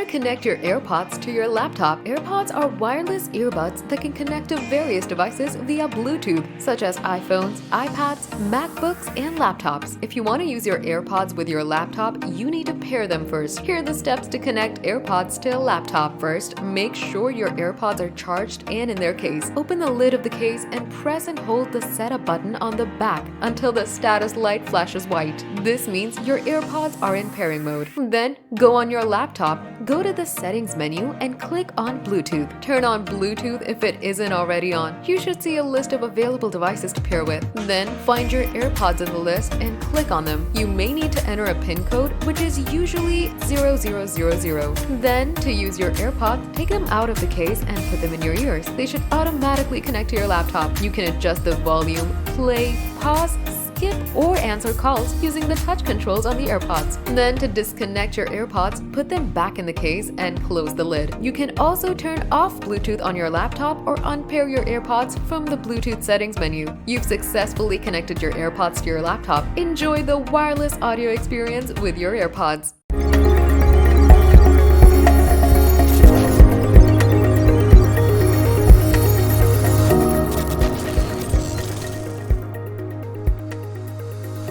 to connect your AirPods to your laptop. AirPods are wireless earbuds that can connect to various devices via Bluetooth, such as iPhones, iPads, MacBooks, and laptops. If you want to use your AirPods with your laptop, you need to pair them first. Here are the steps to connect AirPods to a laptop. First, make sure your AirPods are charged and in their case. Open the lid of the case and press and hold the setup button on the back until the status light flashes white. This means your AirPods are in pairing mode. Then, go on your laptop, go to the settings menu and click on Bluetooth. Turn on Bluetooth if it isn't already on. You should see a list of available devices to pair with. Then, find your AirPods in the list and click on them. You may need to enter a PIN code, which is usually 0000. Then, to use your AirPods, take them out of the case and put them in your ears. They should automatically connect to your laptop. You can adjust the volume, play, pause, skip, or answer calls using the touch controls on the AirPods. Then to disconnect your AirPods, put them back in the case and close the lid. You can also turn off Bluetooth on your laptop or unpair your AirPods from the Bluetooth settings menu. You've successfully connected your AirPods to your laptop. Enjoy the wireless audio experience with your AirPods.